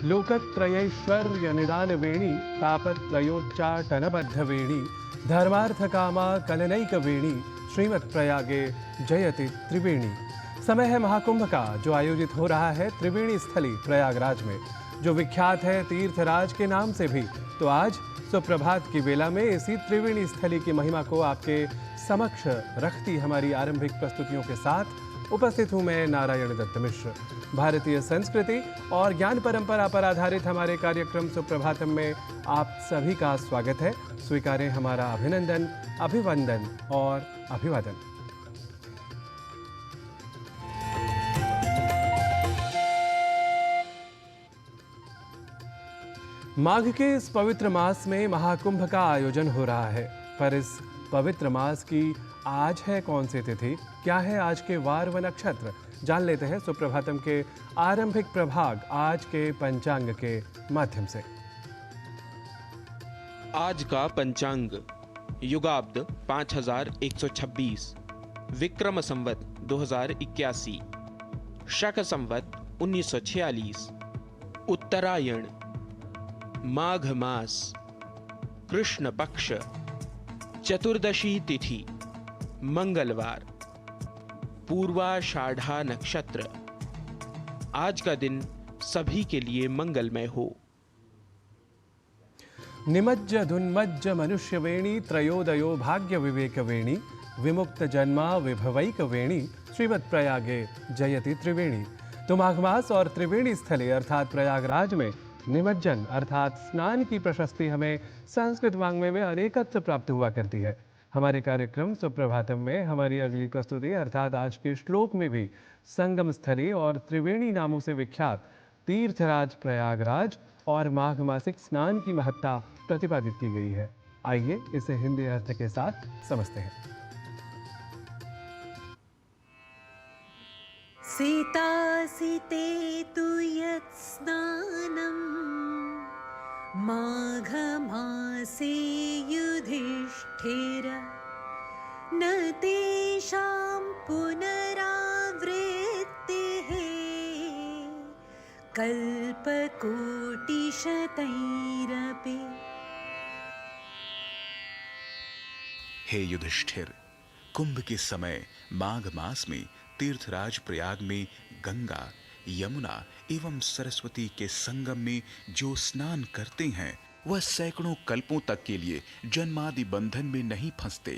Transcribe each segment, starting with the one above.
लोकत्रयैश्वर्य निदान वेणी तापत्रयोच्चाटन बद्ध वेणी धर्मार्थ कामा कलनैक वेणी श्रीमत् प्रयागे जयति त्रिवेणी। समय है महाकुंभ का, जो आयोजित हो रहा है त्रिवेणी स्थली प्रयागराज में, जो विख्यात है तीर्थराज के नाम से भी। तो आज सुप्रभात की बेला में इसी त्रिवेणी स्थली की महिमा को आपके समक्ष रखती हमारी आरंभिक प्रस्तुतियों के साथ उपस्थित हूं मैं नारायण दत्त मिश्र। भारतीय संस्कृति और ज्ञान परंपरा पर आधारित हमारे कार्यक्रम सुप्रभातम में आप सभी का स्वागत है। स्वीकारें हमारा अभिनंदन, अभिवंदन और अभिवादन। माघ के इस पवित्र मास में महाकुंभ का आयोजन हो रहा है, पर इस पवित्र मास की आज है कौन सी तिथि, क्या है आज के वार व नक्षत्र, जान लेते हैं सुप्रभातम के आरंभिक प्रभाग आज के पंचांग के माध्यम से। आज का पंचांग युगाब्द 5126, विक्रम संवत 2081, शक संवत 1946, उत्तरायण, माघ मास, कृष्ण पक्ष, चतुर्दशी तिथि, मंगलवार, पूर्वाषाढ़ा नक्षत्र। आज का दिन सभी के लिए मंगलमय हो। निमज्ज धुन्मज्ज मनुष्य वेणी त्रयोदयो भाग्य विवेक वेणी विमुक्त जन्मा विभवैक वेणी श्रीमत् प्रयागे जयति त्रिवेणी। तो माघ मास और त्रिवेणी स्थले अर्थात प्रयागराज में निमज्जन अर्थात स्नान की प्रशस्ति हमें संस्कृत वाङ्मय में अनेकत्र प्राप्त हुआ करती है। हमारे कार्यक्रम सुप्रभातम में हमारी अगली प्रस्तुति अर्थात आज के श्लोक में भी संगम स्थली और त्रिवेणी नामों से विख्यात तीर्थराज प्रयागराज और माघ मासिक स्नान की महत्ता प्रतिपादित की गई है। आइए इसे हिंदी अर्थ के साथ समझते हैं। सीतासिते तु यत् स्नानं माघमासे युधिष्ठिर न तेषां पुनरावृत्तिः कल्पकोटिशतैरपि। हे युधिष्ठिर, कुंभ के समय माघ मास में तीर्थराज प्रयाग में गंगा, यमुना एवं सरस्वती के संगम में जो स्नान करते हैं वह सैकड़ों कल्पों तक के लिए जन्मादि बंधन में नहीं फंसते।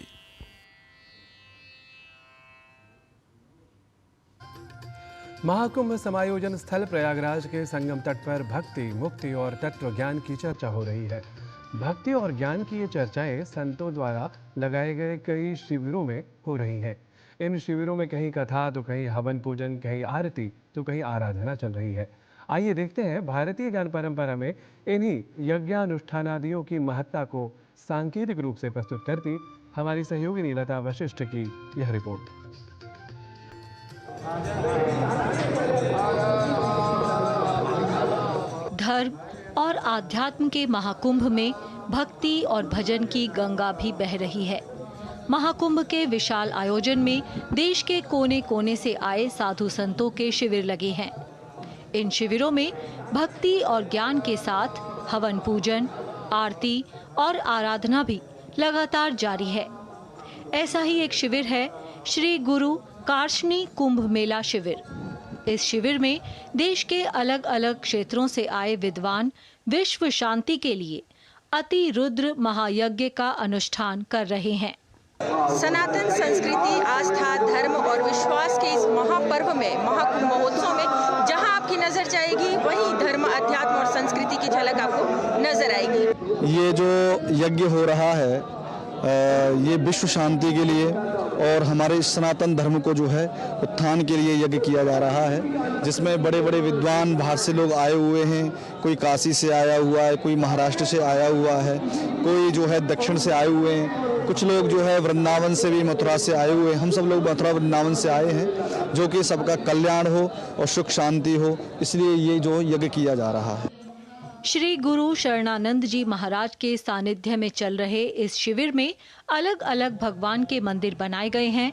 महाकुंभ समायोजन स्थल प्रयागराज के संगम तट पर भक्ति, मुक्ति और तत्व ज्ञान की चर्चा हो रही है। भक्ति और ज्ञान की ये चर्चाएं संतों द्वारा लगाए गए कई शिविरों में हो रही हैं। इन शिविरों में कहीं कथा तो कहीं हवन पूजन, कहीं आरती तो कहीं आराधना चल रही है। आइए देखते हैं भारतीय ज्ञान परंपरा में इन्हीं यज्ञानुष्ठानादियों की महत्ता को सांकेतिक रूप से प्रस्तुत करती हमारी सहयोगिनी लता वशिष्ठ की यह रिपोर्ट। धर्म और आध्यात्म के महाकुंभ में भक्ति और भजन की गंगा भी बह रही है। महाकुंभ के विशाल आयोजन में देश के कोने कोने से आए साधु संतों के शिविर लगे हैं। इन शिविरों में भक्ति और ज्ञान के साथ हवन पूजन, आरती और आराधना भी लगातार जारी है। ऐसा ही एक शिविर है श्री गुरु कार्ष्णी कुंभ मेला शिविर। इस शिविर में देश के अलग अलग क्षेत्रों से आए विद्वान विश्व शांति के लिए अति रुद्र महायज्ञ का अनुष्ठान कर रहे हैं। सनातन संस्कृति, आस्था, धर्म और विश्वास के इस महापर्व में, महाकुंभ महोत्सव में जहां आपकी नजर जाएगी वहीं धर्म, अध्यात्म और संस्कृति की झलक आपको नजर आएगी। ये जो यज्ञ हो रहा है ये विश्व शांति के लिए और हमारे सनातन धर्म को जो है उत्थान के लिए यज्ञ किया जा रहा है, जिसमें बड़े बड़े विद्वान बाहर से लोग आए हुए हैं। कोई काशी से आया हुआ है, कोई महाराष्ट्र से आया हुआ है, कोई जो है दक्षिण से आए हुए हैं, कुछ लोग जो है वृंदावन से भी, मथुरा से आए हुए हैं। हम सब लोग मथुरा वृंदावन से आए हैं, जो कि सबका कल्याण हो और सुख शांति हो, इसलिए ये जो यज्ञ किया जा रहा है। श्री गुरु शरणानंद जी महाराज के सानिध्य में चल रहे इस शिविर में अलग अलग भगवान के मंदिर बनाए गए हैं,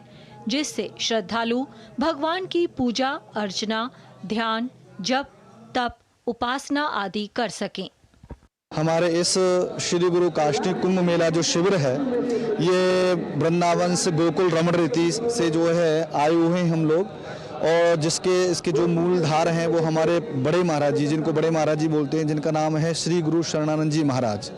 जिससे श्रद्धालु भगवान की पूजा अर्चना, ध्यान, जप, तप, उपासना आदि कर सकें। हमारे इस श्री गुरु काष्टी कुंभ मेला जो शिविर है, ये वृंदावन से गोकुल रमण रीति से जो है आए हुए हैं हम लोग, और इसके जो मूलधार हैं वो हमारे बड़े महाराज जी, जिनको बड़े महाराज जी बोलते हैं, जिनका नाम है श्री गुरु शरणानंद जी महाराज,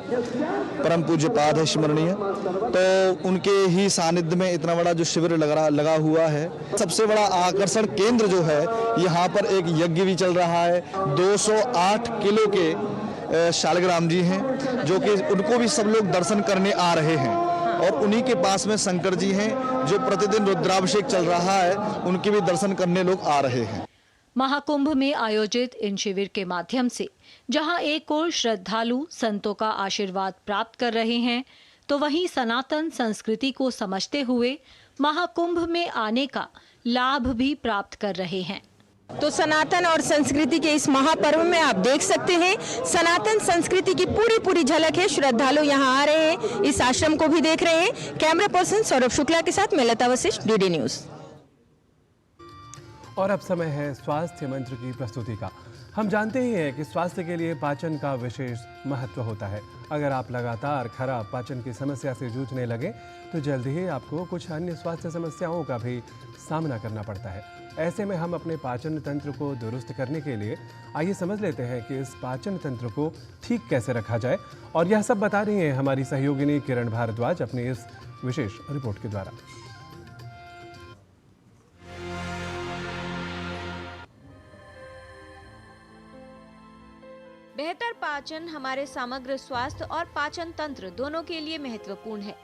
परम पूज्य पाद है स्मरणीय। तो उनके ही सानिध्य में इतना बड़ा जो शिविर लगा हुआ है। सबसे बड़ा आकर्षण केंद्र जो है, यहाँ पर एक यज्ञ भी चल रहा है। 208 किलो के शालग्राम जी हैं, जो कि उनको भी सब लोग दर्शन करने आ रहे हैं, और उन्हीं के पास में शंकर जी हैं, जो प्रतिदिन रुद्राभिषेक चल रहा है, उनके भी दर्शन करने लोग आ रहे हैं। महाकुंभ में आयोजित इन शिविर के माध्यम से जहां एक ओर श्रद्धालु संतों का आशीर्वाद प्राप्त कर रहे हैं, तो वहीं सनातन संस्कृति को समझते हुए महाकुंभ में आने का लाभ भी प्राप्त कर रहे हैं। तो सनातन और संस्कृति के इस महापर्व में आप देख सकते हैं, सनातन संस्कृति की पूरी झलक है। श्रद्धालु यहाँ आ रहे हैं, इस आश्रम को भी देख रहे हैं। कैमरा पर्सन सौरभ शुक्ला के साथ मैं लता वशिष्ठ, डीडी न्यूज। और अब समय है स्वास्थ्य मंत्र की प्रस्तुति का। हम जानते ही हैं कि स्वास्थ्य के लिए पाचन का विशेष महत्व होता है। अगर आप लगातार खराब पाचन की समस्या से जूझने लगे तो जल्द ही आपको कुछ अन्य स्वास्थ्य समस्याओं का भी सामना करना पड़ता है। ऐसे में हम अपने पाचन तंत्र को दुरुस्त करने के लिए आइए समझ लेते हैं कि इस पाचन तंत्र को ठीक कैसे रखा जाए, और यह सब बता रही हैं हमारी सहयोगिनी किरण भारद्वाज अपनी इस विशेष रिपोर्ट के द्वारा। बेहतर पाचन हमारे समग्र स्वास्थ्य और पाचन तंत्र दोनों के लिए महत्वपूर्ण है।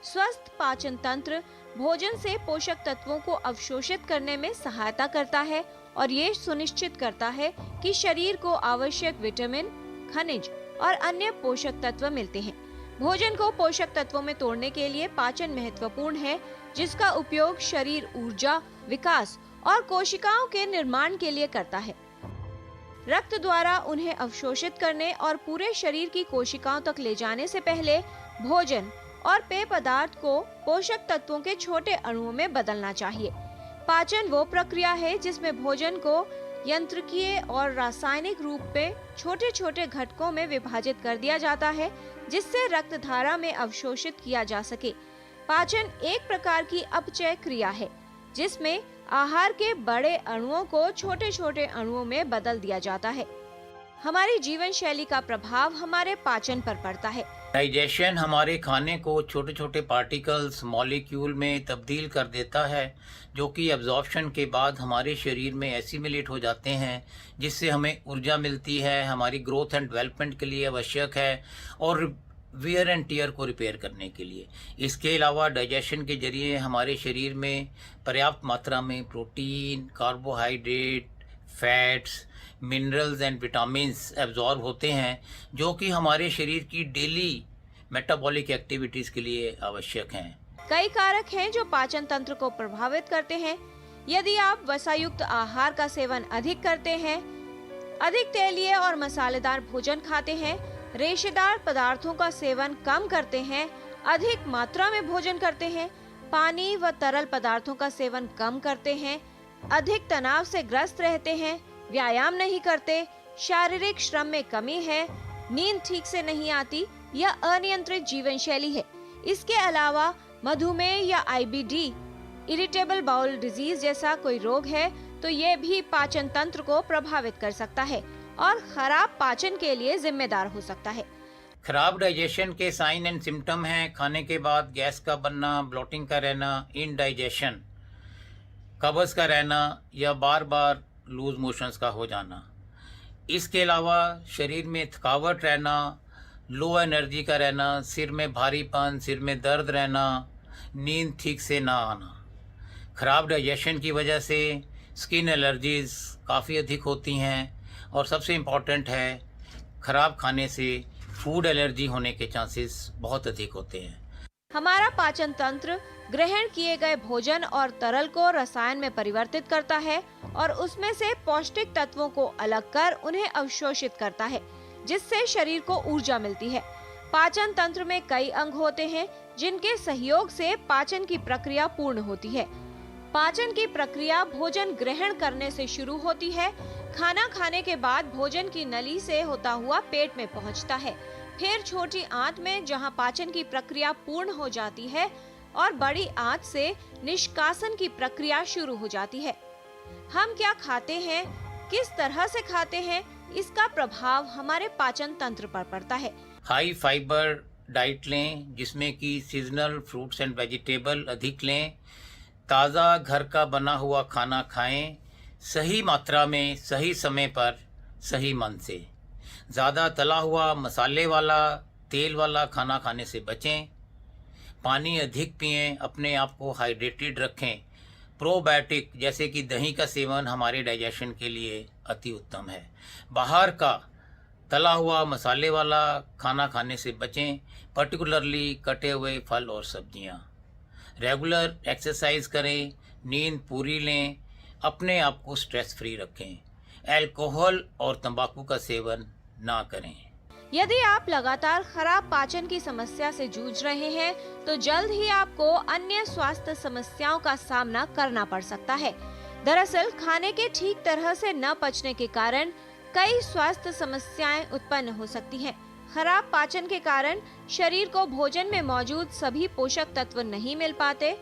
स्वस्थ पाचन तंत्र भोजन से पोषक तत्वों को अवशोषित करने में सहायता करता है और ये सुनिश्चित करता है कि शरीर को आवश्यक विटामिन, खनिज और अन्य पोषक तत्व मिलते हैं। भोजन को पोषक तत्वों में तोड़ने के लिए पाचन महत्वपूर्ण है, जिसका उपयोग शरीर ऊर्जा, विकास और कोशिकाओं के निर्माण के लिए करता है। रक्त द्वारा उन्हें अवशोषित करने और पूरे शरीर की कोशिकाओं तक ले जाने से पहले भोजन और पेय पदार्थ को पोषक तत्वों के छोटे अणुओं में बदलना चाहिए। पाचन वो प्रक्रिया है जिसमें भोजन को यंत्रिकीय और रासायनिक रूप में छोटे छोटे घटकों में विभाजित कर दिया जाता है, जिससे रक्त धारा में अवशोषित किया जा सके। पाचन एक प्रकार की अपचय क्रिया है, जिसमें आहार के बड़े अणुओं को छोटे छोटे अणुओं में बदल दिया जाता है। हमारी जीवन शैली का प्रभाव हमारे पाचन पर पड़ता है। डाइजेशन हमारे खाने को छोटे छोटे पार्टिकल्स, मॉलिक्यूल में तब्दील कर देता है, जो कि एब्जॉर्प्शन के बाद हमारे शरीर में एसिमिलेट हो जाते हैं, जिससे हमें ऊर्जा मिलती है, हमारी ग्रोथ एंड डेवलपमेंट के लिए आवश्यक है और वियर एंड टीयर को रिपेयर करने के लिए। इसके अलावा डाइजेशन के जरिए हमारे शरीर में पर्याप्त मात्रा में protein, carbohydrate, fats, minerals and vitamins absorb होते हैं, जो कि हमारे शरीर की डेली मेटाबॉलिक एक्टिविटीज़ के लिए आवश्यक हैं। कई कारक हैं जो पाचन तंत्र को प्रभावित करते हैं। यदि आप वसायुक्त आहार का सेवन अधिक करते हैं, अधिक तेलीय और मसालेदार भोजन खाते हैं, रेशेदार पदार्थों का सेवन कम करते हैं, अधिक मात्रा में भोजन करते हैं, पानी व तरल पदार्थों का सेवन कम करते हैं, अधिक तनाव से ग्रस्त रहते हैं, व्यायाम नहीं करते, शारीरिक श्रम में कमी है, नींद ठीक से नहीं आती या अनियंत्रित जीवन शैली है। इसके अलावा मधुमेह या IBD, इरिटेबल बाउल डिजीज जैसा कोई रोग है तो ये भी पाचन तंत्र को प्रभावित कर सकता है और खराब पाचन के लिए जिम्मेदार हो सकता है। खराब डाइजेशन के साइन एंड सिम्टम हैं खाने के बाद गैस का बनना, ब्लोटिंग का रहना, इनडाइजेशन, कब्ज का रहना या बार बार लूज मोशंस का हो जाना। इसके अलावा शरीर में थकावट रहना, लो एनर्जी का रहना, सिर में भारीपन, सिर में दर्द रहना, नींद ठीक से ना आना। खराब डाइजेशन की वजह से स्किन एलर्जीज काफ़ी अधिक होती हैं और सबसे इम्पॉर्टेंट है, खराब खाने से फूड एलर्जी होने के चांसेस बहुत अधिक होते हैं। हमारा पाचन तंत्र ग्रहण किए गए भोजन और तरल को रसायन में परिवर्तित करता है और उसमें से पौष्टिक तत्वों को अलग कर उन्हें अवशोषित करता है, जिससे शरीर को ऊर्जा मिलती है। पाचन तंत्र में कई अंग होते हैं जिनके सहयोग से पाचन की प्रक्रिया पूर्ण होती है। पाचन की प्रक्रिया भोजन ग्रहण करने से शुरू होती है। खाना खाने के बाद भोजन की नली से होता हुआ पेट में पहुंचता है, फिर छोटी आंत में जहां पाचन की प्रक्रिया पूर्ण हो जाती है और बड़ी आंत से निष्कासन की प्रक्रिया शुरू हो जाती है। हम क्या खाते हैं, किस तरह से खाते हैं, इसका प्रभाव हमारे पाचन तंत्र पर पड़ता है। हाई फाइबर डाइट लें, जिसमें कि सीजनल फ्रूट्स एंड वेजिटेबल अधिक लें। ताज़ा घर का बना हुआ खाना खाएं, सही मात्रा में, सही समय पर, सही मन से। ज़्यादा तला हुआ, मसाले वाला, तेल वाला खाना खाने से बचें। पानी अधिक पिएं, अपने आप को हाइड्रेटेड रखें। प्रोबायोटिक जैसे कि दही का सेवन हमारे डाइजेशन के लिए अति उत्तम है। बाहर का तला हुआ, मसाले वाला खाना खाने से बचें, पर्टिकुलरली कटे हुए फल और सब्जियां। रेगुलर एक्सरसाइज करें, नींद पूरी लें, अपने आप को स्ट्रेस फ्री रखें। अल्कोहल और तंबाकू का सेवन ना करें। यदि आप लगातार खराब पाचन की समस्या से जूझ रहे हैं तो जल्द ही आपको अन्य स्वास्थ्य समस्याओं का सामना करना पड़ सकता है। दरअसल खाने के ठीक तरह से न पचने के कारण कई स्वास्थ्य समस्याएं उत्पन्न हो सकती हैं। खराब पाचन के कारण शरीर को भोजन में मौजूद सभी पोषक तत्व नहीं मिल पाते,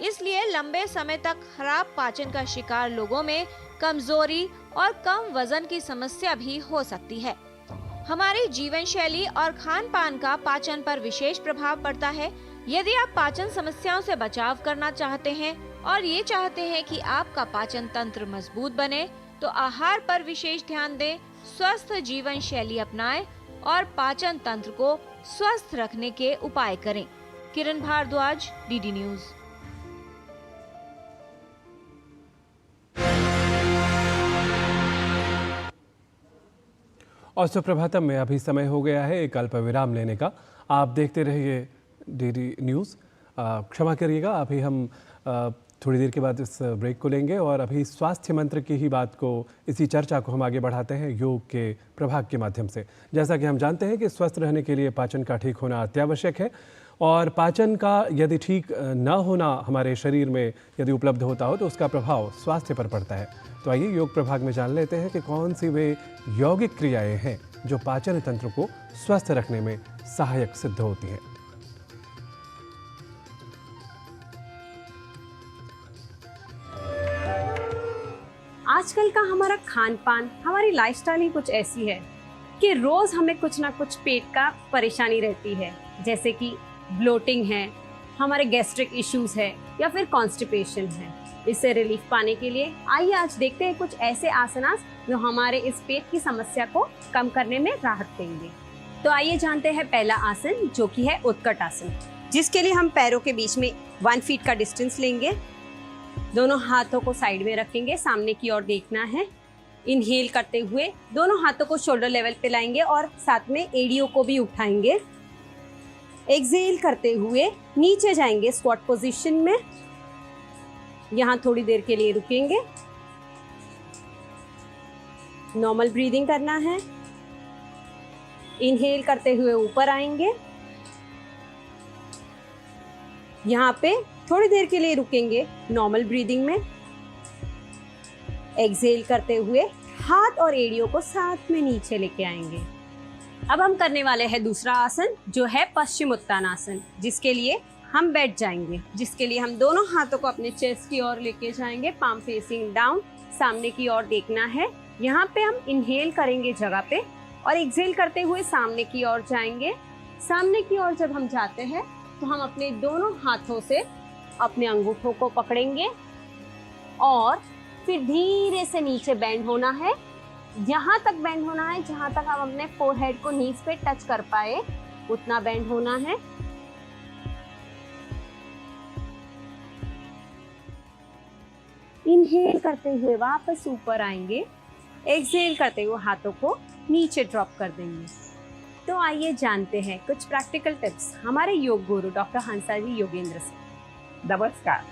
इसलिए लंबे समय तक खराब पाचन का शिकार लोगों में कमजोरी और कम वजन की समस्या भी हो सकती है। हमारी जीवन शैली और खान पान का पाचन पर विशेष प्रभाव पड़ता है। यदि आप पाचन समस्याओं से बचाव करना चाहते हैं और ये चाहते हैं कि आपका पाचन तंत्र मजबूत बने, तो आहार पर विशेष ध्यान दें, स्वस्थ जीवन शैली अपनाएं और पाचन तंत्र को स्वस्थ रखने के उपाय करें। किरण भारद्वाज, डीडी न्यूज। और सुप्रभातम में अभी समय हो गया है एक अल्प विराम लेने का। आप देखते रहिए डीडी न्यूज़। क्षमा करिएगा, अभी हम थोड़ी देर के बाद इस ब्रेक को लेंगे और अभी स्वास्थ्य मंत्र की ही बात को, इसी चर्चा को हम आगे बढ़ाते हैं योग के प्रभाग के माध्यम से। जैसा कि हम जानते हैं कि स्वस्थ रहने के लिए पाचन का ठीक होना अत्यावश्यक है और पाचन का यदि ठीक न होना हमारे शरीर में यदि उपलब्ध होता हो तो उसका प्रभाव स्वास्थ्य पर पड़ता है। तो आइए योग प्रभाग में जान लेते हैं कि कौन सी वे यौगिक क्रियाएं हैं जो पाचन तंत्र को स्वस्थ रखने में सहायक सिद्ध होती हैं। आजकल का हमारा खान पान, हमारी लाइफस्टाइल ही कुछ ऐसी है कि रोज हमें कुछ ना कुछ पेट का परेशानी रहती है, जैसे कि ब्लोटिंग है, हमारे गैस्ट्रिक इश्यूज है या फिर कॉन्स्टिपेशन है। इससे रिलीफ पाने के लिए आइए आज देखते हैं कुछ ऐसे आसनास जो हमारे इस पेट की समस्या को कम करने में राहत देंगे। तो आइए जानते हैं पहला आसन, जो कि है उत्कट आसन, जिसके लिए हम पैरों के बीच में 1 फीट का डिस्टेंस लेंगे। दोनों हाथों को साइड में रखेंगे, सामने की ओर देखना है। इनहेल करते हुए दोनों हाथों को शोल्डर लेवल पे लाएंगे और साथ में एड़ियों को भी उठाएंगे। एक्सहेल करते हुए नीचे जाएंगे स्क्वाट पोजीशन में। यहाँ थोड़ी देर के लिए रुकेंगे। नॉर्मल ब्रीदिंग करना है। इनहेल करते हुए ऊपर आएंगे। यहाँ पे थोड़ी देर के लिए रुकेंगे नॉर्मल ब्रीदिंग में। एक्सहेल करते हुए हाथ और एड़ियों को साथ में नीचे लेके आएंगे। अब हम करने वाले हैं दूसरा आसन, जो है पश्चिमोत्तानासन, जिसके लिए हम बैठ जाएंगे। जिसके लिए हम दोनों हाथों को अपने चेस्ट की ओर लेके जाएंगे, पाम फेसिंग डाउन, सामने की ओर देखना है। यहाँ पे हम इनहेल करेंगे जगह पे और एक्सहेल करते हुए सामने की ओर जाएंगे। सामने की ओर जब हम जाते हैं तो हम अपने दोनों हाथों से अपने अंगूठों को पकड़ेंगे और फिर धीरे से नीचे बेंड होना है। यहाँ तक बेंड होना है जहाँ तक हम अपने फोरहेड को नीज पे टच कर पाए, उतना बेंड होना है। इनहेल करते हुए वापस ऊपर आएंगे। एक्सहेल करते हुए हाथों को नीचे ड्रॉप कर देंगे। तो आइए जानते हैं कुछ प्रैक्टिकल टिप्स हमारे योग गुरु डॉक्टर हंसा जी योगेंद्र से। नमस्कार।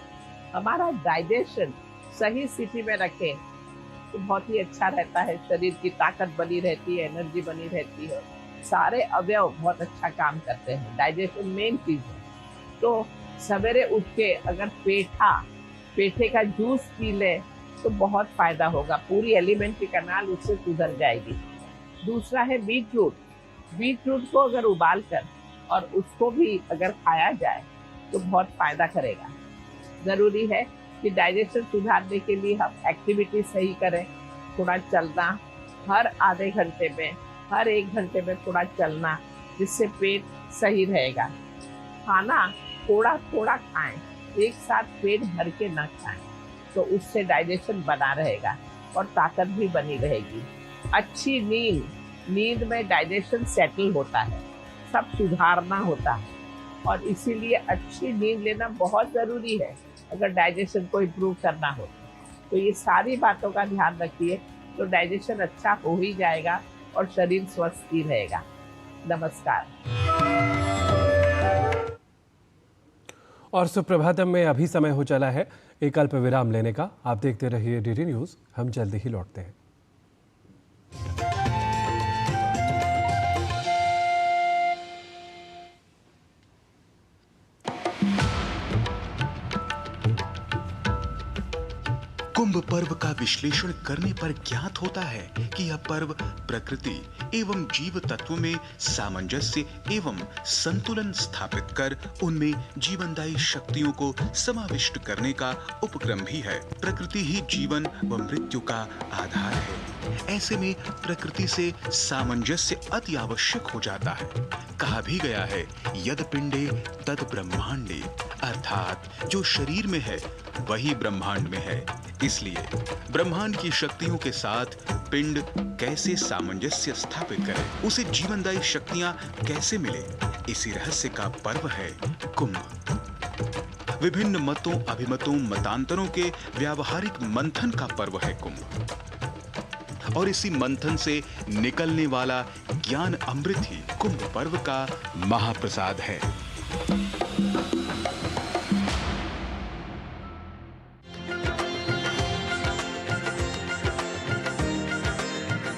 हमारा डाइजेशन सही स्थिति में रखें तो बहुत ही अच्छा रहता है। शरीर की ताकत बनी रहती है, एनर्जी बनी रहती है, सारे अवयव बहुत अच्छा काम करते हैं। डाइजेशन मेन चीज है। तो सवेरे उठ के अगर पेठा पेठे का जूस पी ले तो बहुत फायदा होगा, पूरी एलिमेंट्री कैनाल उससे सुधर जाएगी। दूसरा है बीट रूट। बीट रूट को अगर उबाल कर और उसको भी अगर खाया जाए तो बहुत फायदा करेगा। जरूरी है कि डाइजेशन सुधारने के लिए हम एक्टिविटी सही करें, थोड़ा चलना, हर आधे घंटे में, हर 1 घंटे में थोड़ा चलना, जिससे पेट सही रहेगा। खाना थोड़ा थोड़ा खाएं, एक साथ पेट भर के ना खाएं, तो उससे डाइजेशन बना रहेगा और ताकत भी बनी रहेगी। अच्छी नींद में डाइजेशन सेटल होता है, सब सुधारना होता है और इसीलिए अच्छी नींद लेना बहुत ज़रूरी है अगर डाइजेशन को इम्प्रूव करना हो। तो ये सारी बातों का ध्यान रखिए तो डाइजेशन अच्छा हो ही जाएगा और शरीर स्वस्थ ही रहेगा। नमस्कार। और सुप्रभातम में अभी समय हो चला है एक अल्प विराम लेने का। आप देखते रहिए डीडी न्यूज़, हम जल्दी ही लौटते हैं। कुंभ पर्व का विश्लेषण करने पर ज्ञात होता है कि यह पर्व प्रकृति एवं जीव तत्वों में सामंजस्य एवं संतुलन स्थापित कर उनमें जीवनदायी शक्तियों को समाविष्ट करने का उपक्रम भी है। प्रकृति ही जीवन व मृत्यु का आधार है। ऐसे में प्रकृति से सामंजस्य अति आवश्यक हो जाता है। कहा भी गया है, यद पिंडे तद ब्रह्मांडे, अर्थात जो शरीर में है वही ब्रह्मांड में है। इसलिए ब्रह्मांड की शक्तियों के साथ पिंड कैसे सामंजस्य स्थापित करे, उसे जीवनदायी शक्तियां कैसे मिले, इसी रहस्य का पर्व है कुंभ। विभिन्न मतों, अभिमतों, मतांतरों के व्यावहारिक मंथन का पर्व है कुंभ। और इसी मंथन से निकलने वाला ज्ञान अमृत ही कुंभ पर्व का महाप्रसाद है।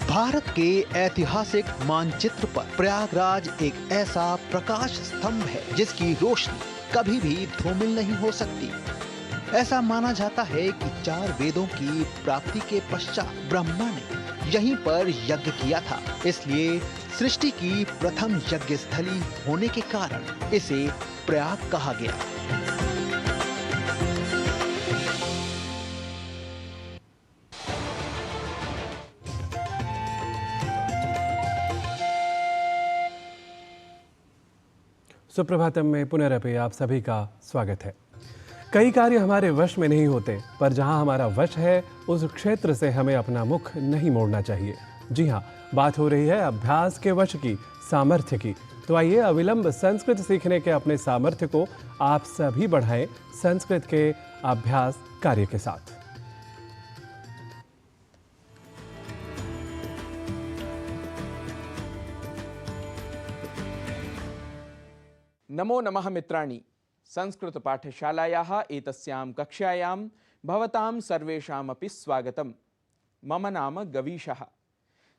भारत के ऐतिहासिक मानचित्र पर प्रयागराज एक ऐसा प्रकाश स्तंभ है जिसकी रोशनी कभी भी धूमिल नहीं हो सकती। ऐसा माना जाता है कि 4 वेदों की प्राप्ति के पश्चात ब्रह्मा ने यहीं पर यज्ञ किया था, इसलिए सृष्टि की प्रथम यज्ञ स्थली होने के कारण इसे प्रयाग कहा गया। सुप्रभातम में पुनरपि आप सभी का स्वागत है। कई कार्य हमारे वश में नहीं होते, पर जहां हमारा वश है उस क्षेत्र से हमें अपना मुख नहीं मोड़ना चाहिए। जी हां, बात हो रही है अभ्यास के वश की, सामर्थ्य की। तो आइए अविलंब संस्कृत सीखने के अपने सामर्थ्य को आप सभी बढ़ाएं संस्कृत के अभ्यास कार्य के साथ। नमो नमः मित्राणि। संस्कृत पाठशालायाः एतस्यां कक्षायां भवतां सर्वेषामपि स्वागतम्। मम नाम गवीशः।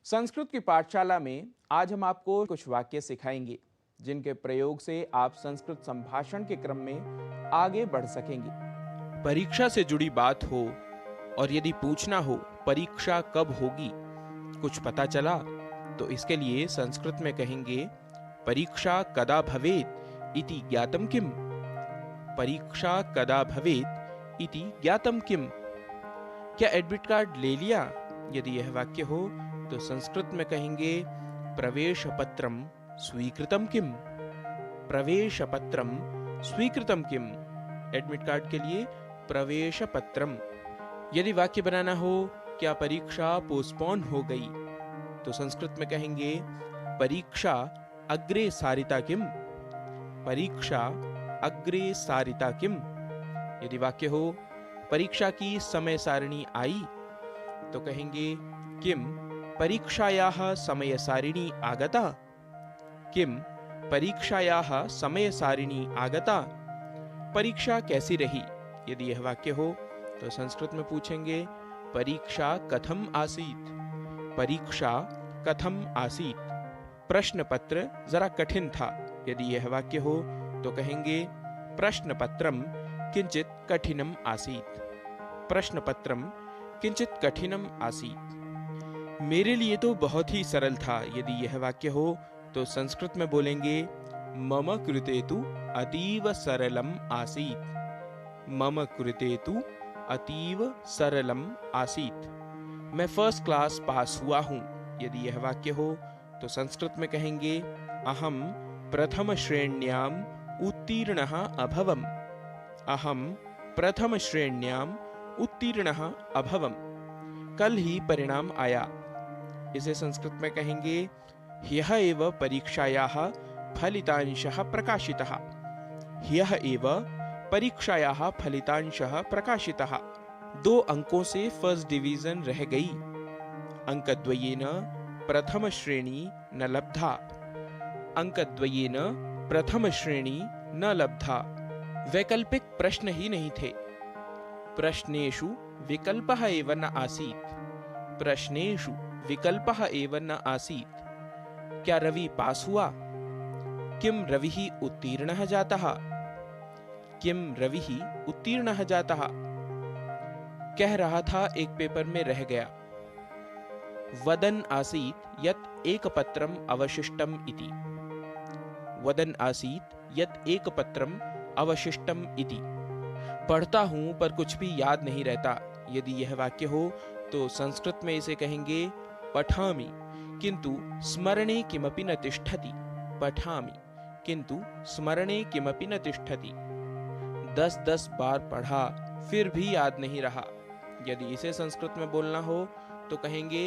संस्कृत की पाठशाला में आज हम आपको कुछ वाक्य सिखाएंगे जिनके प्रयोग से आप संस्कृत संभाषण के क्रम में आगे बढ़ सकेंगे। परीक्षा से जुड़ी बात हो और यदि पूछना हो परीक्षा कब होगी, कुछ पता चला, तो इसके लिए संस्कृत में कहेंगे परीक्षा कदा भवेत् इति ज्ञातम किम। परीक्षा कदा भवेत् इति ज्ञातम किम। क्या एडमिट कार्ड ले लिया? यदि यह वाक्य हो तो संस्कृत में कहेंगे प्रवेश पत्रम स्वीकृतम किम। प्रवेश पत्रम स्वीकृतम किम। एडमिट कार्ड के लिए प्रवेश पत्रम। यदि वाक्य बनाना हो क्या परीक्षा पोस्टपोन हो गई, तो संस्कृत में कहेंगे परीक्षा अग्रे सारिता किम। परीक्षा अग्रे सारिता किम। यदि वाक्य हो परीक्षा की समय सारिणी आई, तो कहेंगे किम परीक्षायाः समय सारिणी आगता। किम परीक्षायाः समय सारिणी आगता। परीक्षा कैसी रही? यदि यह वाक्य हो तो संस्कृत में पूछेंगे परीक्षा कथम आसीत्। परीक्षा कथम आसीत्। प्रश्न पत्र जरा कठिन था। यदि यह वाक्य हो तो कहेंगे प्रश्न पत्रम किंचित कठिनम आसीत्। प्रश्नपत्रम किंचित कठिनम आसीत्। मेरे लिए तो बहुत ही सरल था। यदि यह वाक्य हो तो संस्कृत में बोलेंगे मम कृते तु अतीव सरलम आसीत्। मम कृते तु अतीव सरलम आसीत्। मैं फर्स्ट क्लास पास हुआ हूँ। यदि यह वाक्य हो तो संस्कृत में कहेंगे अहम प्रथम श्रेण्याम उत्तीर्णः अभवम्। अहम प्रथम श्रेण्याम उत्तीर्णः अभवम्। कल ही परिणाम आया। इसे संस्कृत में कहेंगे ह्यः एव परीक्षायाः फलितांशः प्रकाशितः। ह्यः एव परीक्षायाः फलितांशः प्रकाशितः। 2 अंकों से फर्स्ट डिवीजन रह गई। अंकद्वयेन प्रथम श्रेणी न लब्धा। अंकद्वयेन प्रथम श्रेणी न लब्धा। वैकल्पिक प्रश्न ही नहीं थे। प्रश्नेषु विकल्पः एव न आसीत्। प्रश्नेषु विकल्पः एव न आसीत्। क्या रवि पास हुआ? किम रविः उत्तीर्णः जातः? किम रविः उत्तीर्णः जातः? कह रहा था एक पेपर में रह गया। वदन् आसीत् यत् एकपत्रम् अवशिष्टम् इति। वदन् आसीत् यत् एकपत्रम् अवशिष्टम् इति। पढ़ता हूं पर कुछ भी याद नहीं रहता। यदि यह वाक्य हो तो संस्कृत में इसे कहेंगे पठामि किंतु स्मरणे किमपि न तिष्ठति। पठामि किंतु स्मरणे किमपि न तिष्ठति। 10 बार पढ़ा फिर भी याद नहीं रहा। यदि इसे संस्कृत में बोलना हो तो कहेंगे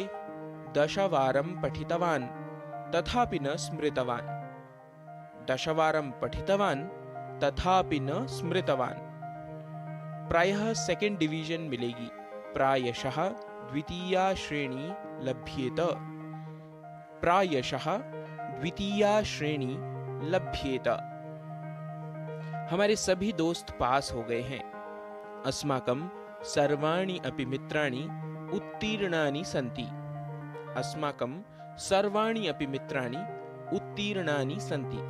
दशवारं पठितवान् तथापि न स्मृतवान्। दशवारं पठितवान् तथापि न स्मृतवान्। प्रायः सेकंड डिवीजन मिलेगी। प्रायशः द्वितीया श्रेणी लभ्येत। प्रायशः द्वितीया श्रेणी लभ्येत। हमारे सभी दोस्त पास हो गए हैं। अस्माकं सर्वाणि अपि मित्राणि उत्तीर्णानि सन्ति। अस्माकं सर्वाणि अपि मित्राणि उत्तीर्णानि सन्ति।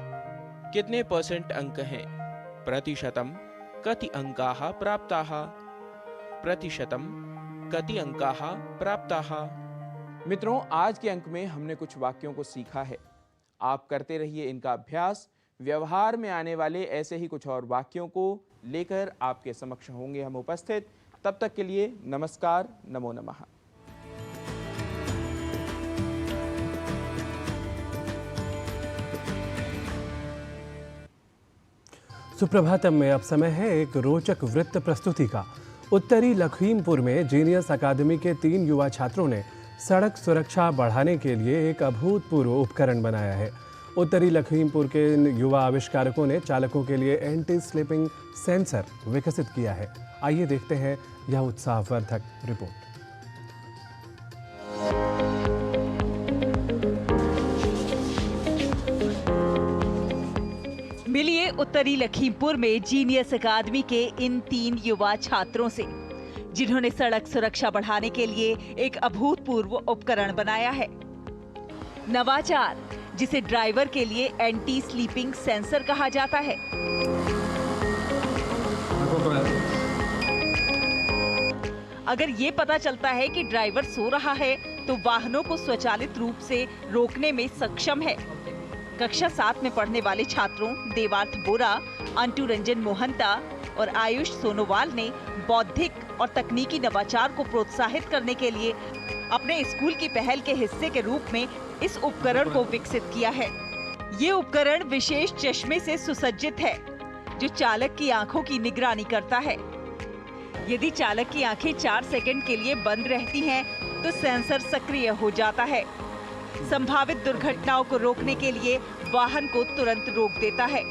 कितने % अंक हैं? प्रतिशतम कति अंकाः प्राप्ताः? प्रतिशतम कति अंकाः प्राप्ताः? मित्रों, आज के अंक में हमने कुछ वाक्यों को सीखा है। आप करते रहिए इनका अभ्यास। व्यवहार में आने वाले ऐसे ही कुछ और वाक्यों को लेकर आपके समक्ष होंगे हम उपस्थित। तब तक के लिए नमस्कार, नमो नमः। सुप्रभातम में अब समय है एक रोचक वृत्त प्रस्तुति का। उत्तरी लखीमपुर में जीनियस अकादमी के 3 युवा छात्रों ने सड़क सुरक्षा बढ़ाने के लिए एक अभूतपूर्व उपकरण बनाया है। उत्तरी लखीमपुर के युवा आविष्कारकों ने चालकों के लिए एंटी स्लिपिंग सेंसर विकसित किया है। आइए देखते हैं यह उत्साहवर्धक रिपोर्ट। मिलिए उत्तरी लखीमपुर में जीनियस अकादमी के इन 3 युवा छात्रों से, जिन्होंने सड़क सुरक्षा बढ़ाने के लिए एक अभूतपूर्व उपकरण बनाया है। नवाचार, जिसे ड्राइवर के लिए एंटी स्लीपिंग सेंसर कहा जाता है। अगर ये पता चलता है कि ड्राइवर सो रहा है तो वाहनों को स्वचालित रूप से रोकने में सक्षम है। कक्षा 7 में पढ़ने वाले छात्रों देवार्थ बोरा, अंटू रंजन मोहंता और आयुष सोनोवाल ने बौद्धिक और तकनीकी नवाचार को प्रोत्साहित करने के लिए अपने स्कूल की पहल के हिस्से के रूप में इस उपकरण को विकसित किया है। ये उपकरण विशेष चश्मे से सुसज्जित है, जो चालक की आंखों की निगरानी करता है। यदि चालक की आंखें 4 सेकंड के लिए बंद रहती हैं, तो सेंसर सक्रिय हो जाता है। संभावित दुर्घटनाओं को रोकने के लिए वाहन को तुरंत रोक देता है।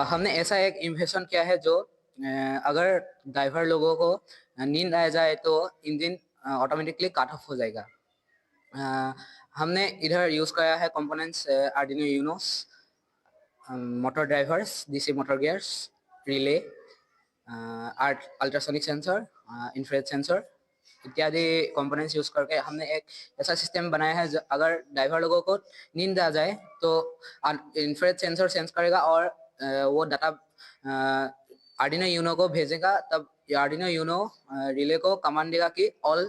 हमने ऐसा एक इन्वेंशन किया है जो अगर ड्राइवर लोगों को नींद आ जाए तो इंजन ऑटोमेटिकली कट ऑफ हो जाएगा। हमने इधर यूज किया है components Arduino Unos, motor drivers, DC motor gears, relay, ultrasonic sensor, infrared sensor इत्यादि कंपोनेंट्स यूज करके हमने एक ऐसा सिस्टम बनाया है जो अगर ड्राइवर लोगों को नींद आ जाए तो इंफ्रारेड सेंसर सेंस करेगा और वो डाटा आर्डिनो यूनो को भेजेगा। तब आर्डिनो यूनो रिले को कमांड देगा कि all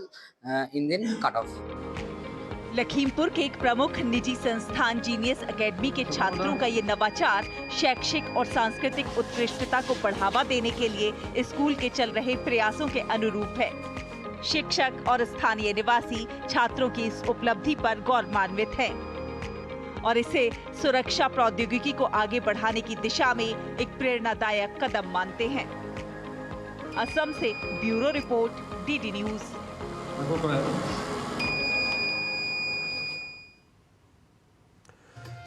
engine cut off. Lakhimpur के एक प्रमुख निजी संस्थान जीनियस एकेडमी के छात्रों का ये नवाचार शैक्षिक और सांस्कृतिक उत्कृष्टता को बढ़ावा देने के लिए स्कूल के चल रहे प्रयासों के अनुरूप है। शिक्षक और स्थानीय निवासी छात्रों की इस उपलब्धि पर गौरवान्वित हैं और इसे सुरक्षा प्रौद्योगिकी को आगे बढ़ाने की दिशा में एक प्रेरणादायक कदम मानते हैं। असम से ब्यूरो रिपोर्ट, डीडी न्यूज।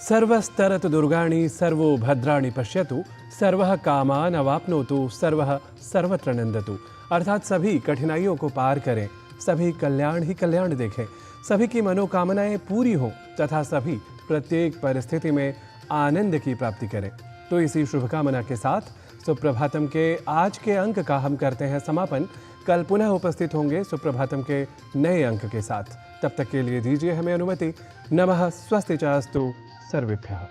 सर्वस्तरत दुर्गाणि सर्वो भद्राणि पश्यतु, सर्वः कामान् अवाप्नोतु, सर्वः सर्वत्र नंदतु। अर्थात सभी कठिनाइयों को पार करें, सभी कल्याण ही कल्याण देखें, सभी की मनोकामनाएं पूरी हों तथा सभी प्रत्येक परिस्थिति में आनंद की प्राप्ति करें। तो इसी शुभकामना के साथ सुप्रभातम के आज के अंक का हम करते हैं समापन। कल पुनः उपस्थित होंगे सुप्रभातम के नए अंक के साथ। तब तक के लिए दीजिए हमें अनुमति। नमः स्वस्ति च अस्तु सर्वेभ्यः।